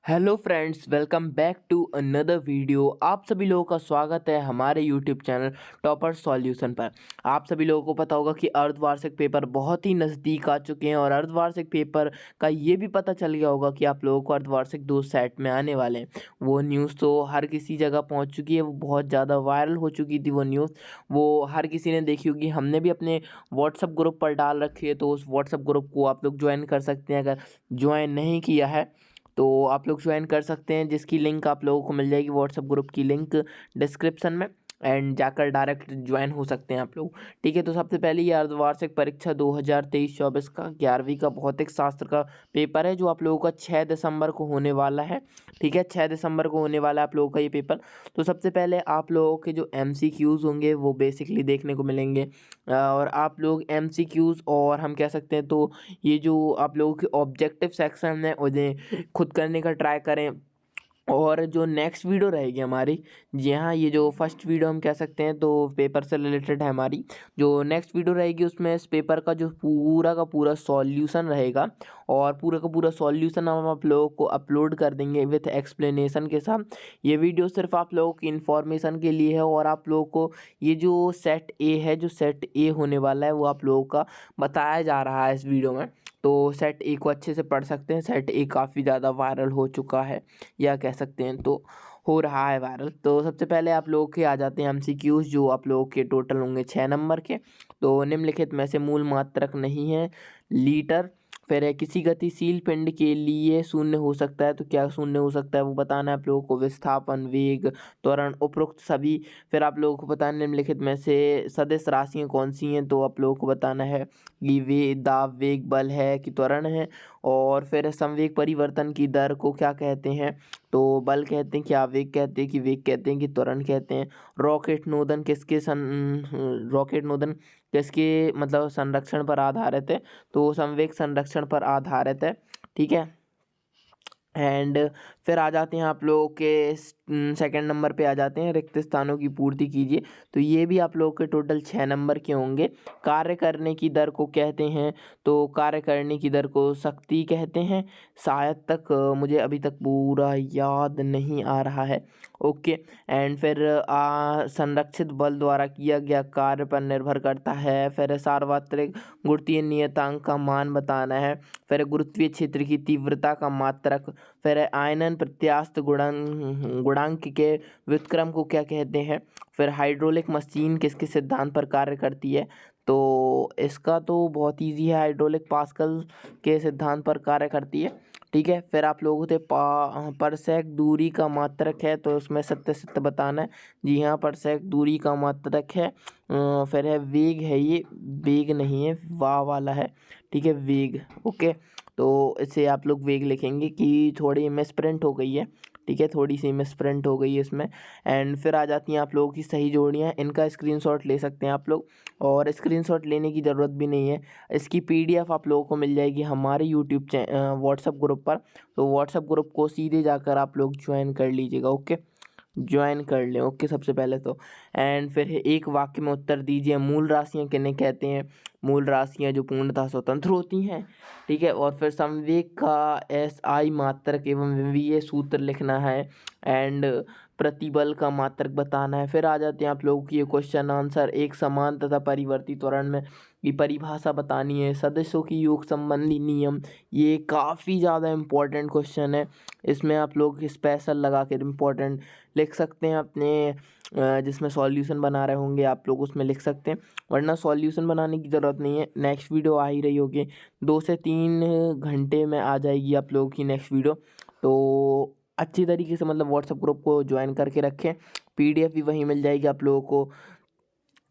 Hello friends, welcome back to another video. आप सभी लोगों का स्वागत है हमारे यूट्यूब चैनल टॉपर सॉल्यूशन पर। आप सभी लोगों को पता होगा कि अर्धवार्षिक पेपर बहुत ही नज़दीक आ चुके हैं और अर्धवार्षिक पेपर का ये भी पता चल गया होगा कि आप लोगों को अर्धवार्षिक 2 सेट में आने वाले हैं। वो न्यूज़ तो हर किसी जगह पहुँच चुकी है, वो बहुत ज़्यादा वायरल हो चुकी थी वो न्यूज़। वो हर किसी ने देखी होगी, हमने भी अपने व्हाट्सअप ग्रुप पर डाल रखी है, तो उस व्हाट्सअप ग्रुप को आप लोग ज्वाइन कर सकते हैं। अगर ज्वाइन नहीं किया है तो आप लोग ज्वाइन कर सकते हैं, जिसकी लिंक आप लोगों को मिल जाएगी व्हाट्सएप ग्रुप की लिंक डिस्क्रिप्शन में, एंड जाकर डायरेक्ट ज्वाइन हो सकते हैं आप लोग। ठीक है, तो सबसे पहले ये अर्धवार्षिक परीक्षा 2023-24 का 11वीं का भौतिक शास्त्र का पेपर है, जो आप लोगों का 6 दिसंबर को होने वाला है। ठीक है, 6 दिसंबर को होने वाला है आप लोगों का ये पेपर। तो सबसे पहले आप लोगों के जो MCQs होंगे वो बेसिकली देखने को मिलेंगे, और आप लोग MCQs और हम कह सकते हैं तो ये जो आप लोगों के ऑब्जेक्टिव सेक्शन है उन्हें खुद करने का ट्राई करें। और जो नेक्स्ट वीडियो रहेगी हमारी, जी हाँ, ये जो फर्स्ट वीडियो हम कह सकते हैं तो पेपर से रिलेटेड है हमारी। जो नेक्स्ट वीडियो रहेगी उसमें इस पेपर का जो पूरा का पूरा सॉल्यूशन रहेगा, और पूरा का पूरा सॉल्यूशन हम आप लोगों को अपलोड कर देंगे विथ एक्सप्लेनेशन के साथ। ये वीडियो सिर्फ आप लोगों की इन्फॉर्मेशन के लिए है, और आप लोगों को ये जो सेट ए है, जो सेट ए होने वाला है, वो आप लोगों का बताया जा रहा है इस वीडियो में। तो सेट ए को अच्छे से पढ़ सकते हैं। सेट ए काफ़ी ज़्यादा वायरल हो चुका है, या कह सकते हैं तो हो रहा है वायरल। तो सबसे पहले आप लोगों के आ जाते हैं MCQs, जो आप लोगों के टोटल होंगे 6 नंबर के। तो निम्नलिखित में से मूल मात्रक नहीं है लीटर। फिर है किसी गतिशील पिंड के लिए शून्य हो सकता है, तो क्या शून्य हो सकता है वो बताना है आप लोगों को। विस्थापन, वेग, त्वरण, उपरोक्त सभी। फिर आप लोगों को बताना निम्नलिखित में से सदिश राशियाँ कौन सी हैं, तो आप लोगों को बताना है कि वे दाब, वेग, बल है कि त्वरण है। और फिर संवेग परिवर्तन की दर को क्या कहते हैं, तो बल कहते हैं कि आवेग कहते हैं कि वेग कहते हैं कि त्वरण कहते हैं। रॉकेट नोदन किसके मतलब संरक्षण पर आधारित है, तो संवेग संरक्षण पर आधारित है। ठीक है, एंड फिर आ जाते हैं आप लोगों के सेकंड नंबर पे आ जाते हैं, रिक्त स्थानों की पूर्ति कीजिए। तो ये भी आप लोगों के टोटल 6 नंबर के होंगे। कार्य करने की दर को कहते हैं, तो कार्य करने की दर को शक्ति कहते हैं। शायद तक मुझे अभी तक पूरा याद नहीं आ रहा है। ओके, एंड फिर संरक्षित बल द्वारा किया गया कार्य पर निर्भर करता है। फिर सार्वत्रिक गुरुत्वीय नियतांक का मान बताना है। फिर गुरुत्वीय क्षेत्र की तीव्रता का मात्रक। फिर आयनन प्रत्यास्थ गुणांक के व्युत्क्रम को क्या कहते हैं। फिर हाइड्रोलिक मशीन किसके सिद्धांत पर कार्य करती है, तो इसका तो बहुत इजी है, हाइड्रोलिक पास्कल के सिद्धांत पर कार्य करती है। ठीक है, फिर आप लोगों से परसेक दूरी का मात्रक है, तो उसमें सत्य सत्य बताना है। जी हाँ, परसेक दूरी का मात्रक है। फिर है वेग, है ये वेग नहीं है, वाह वाला है। ठीक है, वेग। ओके, तो इसे आप लोग वेग लिखेंगे कि थोड़ी मिसप्रिंट हो गई है। ठीक है, थोड़ी सी मिसप्रिंट हो गई है इसमें। एंड फिर आ जाती हैं आप लोगों की सही जोड़ियाँ, इनका स्क्रीनशॉट ले सकते हैं आप लोग, और स्क्रीनशॉट लेने की ज़रूरत भी नहीं है। इसकी PDF आप लोगों को मिल जाएगी हमारे यूट्यूब व्हाट्सएप ग्रुप पर। तो व्हाट्सएप ग्रुप को सीधे जाकर आप लोग ज्वाइन कर लीजिएगा। ओके, ज्वाइन कर लें। ओके, सबसे पहले तो एंड फिर एक वाक्य में उत्तर दीजिए, मूल राशियाँ किन्हें कहते हैं। मूल राशियाँ जो पूर्णतः स्वतंत्र होती हैं। ठीक है, और फिर संवेग का SI मात्रक एवं विमीय सूत्र लिखना है, एंड प्रतिबल का मात्रक बताना है। फिर आ जाते हैं आप लोगों की ये क्वेश्चन आंसर। एक समान तथा परिवर्ती त्वरण में की परिभाषा बतानी है। सदिशों की योग संबंधी नियम, ये काफ़ी ज़्यादा इम्पोर्टेंट क्वेश्चन है। इसमें आप लोग स्पेशल लगा कर इम्पोर्टेंट लिख सकते हैं अपने जिसमें सॉल्यूशन बना रहे होंगे आप लोग, उसमें लिख सकते हैं, वरना सॉल्यूशन बनाने की ज़रूरत नहीं है। नेक्स्ट वीडियो आ ही रही होगी, 2 से 3 घंटे में आ जाएगी आप लोगों की नेक्स्ट वीडियो। तो अच्छी तरीके से मतलब व्हाट्सएप ग्रुप को ज्वाइन करके रखें। PDF भी वहीं मिल जाएगी आप लोगों को।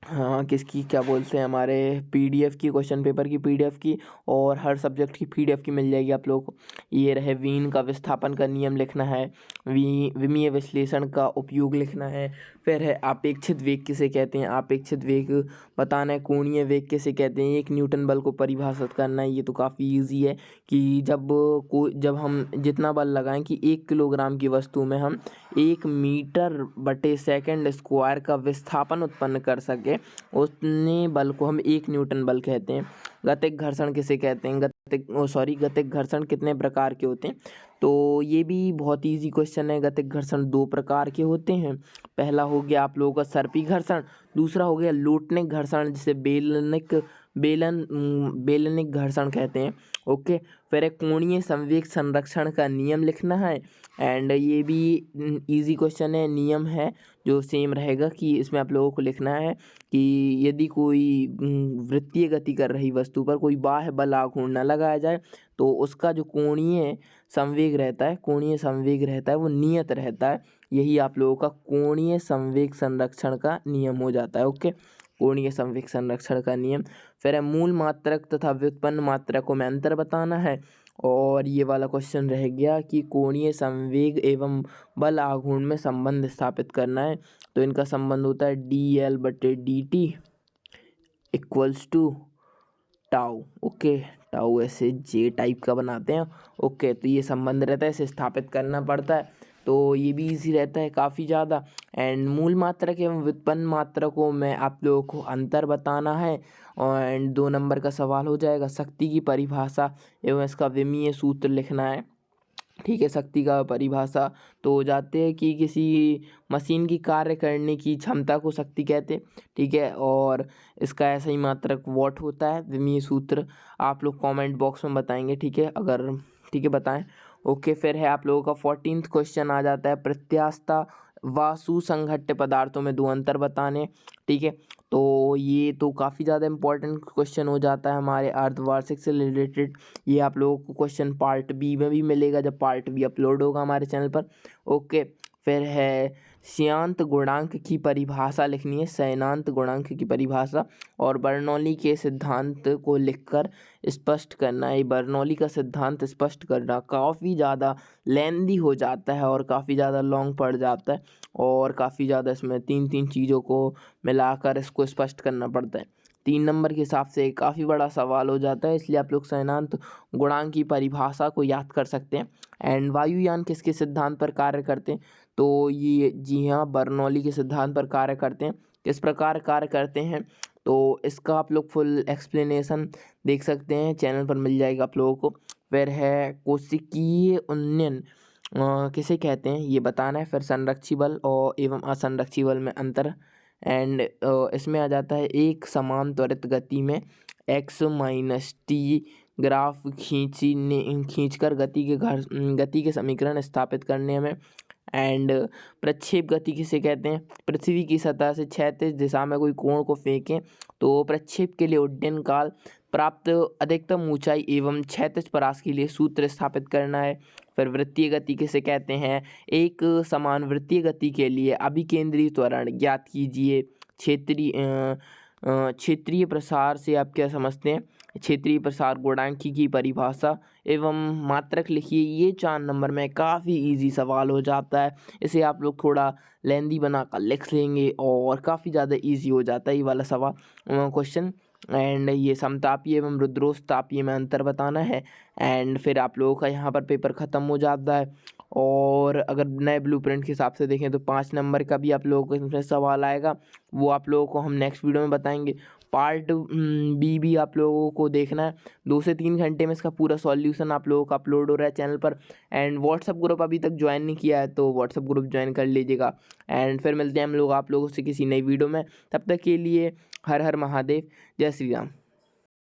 हाँ, किसकी क्या बोलते हैं, हमारे PDF की, क्वेश्चन पेपर की PDF की, और हर सब्जेक्ट की PDF की मिल जाएगी आप लोगों को। ये रहे वीन का विस्थापन का नियम लिखना है, विमीय विश्लेषण का उपयोग लिखना है। फिर है अपेक्षित वेग किसे कहते हैं, अपेक्षित वेग बताना है। कोणीय वेग किसे कहते हैं, 1 न्यूटन बल को परिभाषित करना है। ये तो काफ़ी ईजी है कि जब हम जितना बल लगाएं कि 1 किलोग्राम की वस्तु में हम 1 मीटर बटे सेकंड स्क्वायर का विस्थापन उत्पन्न कर सके, उतने बल को हम 1 न्यूटन बल कहते हैं। गतिक घर्षण किसे कहते हैं, गतिक घर्षण कितने प्रकार के होते हैं, तो ये भी बहुत इजी क्वेश्चन है। गतिक घर्षण दो प्रकार के होते हैं। पहला हो गया आप लोगों का सर्पी घर्षण, दूसरा हो गया लोटनिक घर्षण जिसे बेलनिक घर्षण कहते हैं। ओके, फिर एक कोणीय संवेग संरक्षण का नियम लिखना है। एंड ये भी इजी क्वेश्चन है, नियम है जो सेम रहेगा कि इसमें आप लोगों को लिखना है कि यदि कोई वृत्तीय गति कर रही वस्तु पर कोई बाह्य बल आघूर्ण न लगाया जाए तो उसका जो कोणीय संवेग रहता है वो नियत रहता है। यही आप लोगों का कोणीय संवेग संरक्षण का नियम हो जाता है। ओके, कोणीय संवेग संरक्षण का नियम। फिर है मूल मात्रक तथा व्युत्पन्न मात्रकों में अंतर बताना है। और ये वाला क्वेश्चन रह गया कि कोणीय संवेग एवं बल आघूर्ण में संबंध स्थापित करना है। तो इनका संबंध होता है dl/dt equals to tau. Okay, tau ऐसे जे टाइप का बनाते हैं। ओके, तो ये संबंध रहता है, इसे स्थापित करना पड़ता है। तो ये भी इजी रहता है काफ़ी ज़्यादा। एंड मूल मात्रक एवं व्युत्पन्न मात्रकों में आप लोगों को अंतर बताना है। एंड 2 नंबर का सवाल हो जाएगा शक्ति की परिभाषा एवं इसका विमीय सूत्र लिखना है। ठीक है, शक्ति का परिभाषा तो हो जाते हैं कि किसी मशीन की कार्य करने की क्षमता को शक्ति कहते हैं। ठीक है, और इसका ऐसा ही मात्रक वॉट होता है। विमीय सूत्र आप लोग कमेंट बॉक्स में बताएंगे। ठीक है, अगर ठीक है बताएं। ओके, फिर है आप लोगों का 14th क्वेश्चन आ जाता है प्रत्यास्था व सुसंघट्य पदार्थों में 2 अंतर बताने। ठीक है, तो ये तो काफ़ी ज़्यादा इम्पोर्टेंट क्वेश्चन हो जाता है हमारे अर्धवार्षिक से रिलेटेड। ये आप लोगों को क्वेश्चन पार्ट बी में भी मिलेगा जब पार्ट बी अपलोड होगा हमारे चैनल पर। ओके, फिर है स्यान्त गुणांक की परिभाषा लिखनी है, शयनांत गुणांक की परिभाषा, और बर्नौली के सिद्धांत को लिखकर स्पष्ट करना है। बर्नौली का सिद्धांत स्पष्ट करना काफ़ी ज़्यादा लेंदी हो जाता है और काफ़ी ज़्यादा लॉन्ग पड़ जाता है और काफ़ी ज़्यादा इसमें 3 चीज़ों को मिलाकर इसको स्पष्ट करना पड़ता है। 3 नंबर के हिसाब से काफ़ी बड़ा सवाल हो जाता है, इसलिए आप लोग शयनांत गुणांक की परिभाषा को याद कर सकते हैं। एंड वायुयान किसके सिद्धांत पर कार्य करते हैं? तो ये जी हाँ, बर्नौली के सिद्धांत पर कार्य करते हैं। किस प्रकार कार्य करते हैं तो इसका आप लोग फुल एक्सप्लेनेशन देख सकते हैं, चैनल पर मिल जाएगा आप लोगों को। फिर है कोशिकीय उन्नयन किसे कहते हैं ये बताना है। फिर संरक्षी बल और एवं असंरक्षी बल में अंतर। एंड इसमें आ जाता है एक समान त्वरित गति में x - t ग्राफ खींचकर गति के समीकरण स्थापित करने में। एंड प्रक्षेप गति किसे कहते हैं? पृथ्वी की सतह से क्षैतिज दिशा में कोई कोण को फेंकें तो प्रक्षेप के लिए उड्डयन काल प्राप्त अधिकतम ऊंचाई एवं क्षैतिज परास के लिए सूत्र स्थापित करना है। फिर वृत्तीय गति किसे कहते हैं? एक समान वृत्तीय गति के लिए अभिकेंद्री त्वरण ज्ञात कीजिए। क्षेत्रीय प्रसार से आप क्या समझते हैं? क्षेत्रीय प्रसार गुणांकी की परिभाषा एवं मात्रक लिखिए। ये 4 नंबर में काफ़ी इजी सवाल हो जाता है, इसे आप लोग थोड़ा लेंदी बनाकर लिख लेंगे और काफ़ी ज़्यादा इजी हो जाता है ये वाला सवाल क्वेश्चन। एंड ये समतापीय एवं रुद्रोष्तापीय में अंतर बताना है। एंड फिर आप लोगों का यहाँ पर पेपर ख़त्म हो जाता है। और अगर नए ब्लूप्रिंट के हिसाब से देखें तो 5 नंबर का भी आप लोगों को इसमें सवाल आएगा, वो आप लोगों को हम नेक्स्ट वीडियो में बताएंगे। पार्ट बी भी आप लोगों को देखना है, 2 से 3 घंटे में इसका पूरा सॉल्यूशन आप लोगों का अपलोड हो रहा है चैनल पर। एंड व्हाट्सअप ग्रुप अभी तक ज्वाइन नहीं किया है तो व्हाट्सअप ग्रुप ज्वाइन कर लीजिएगा। एंड फिर मिलते हैं हम लोग आप लोगों से किसी नई वीडियो में, तब तक के लिए हर हर महादेव, जय श्री राम।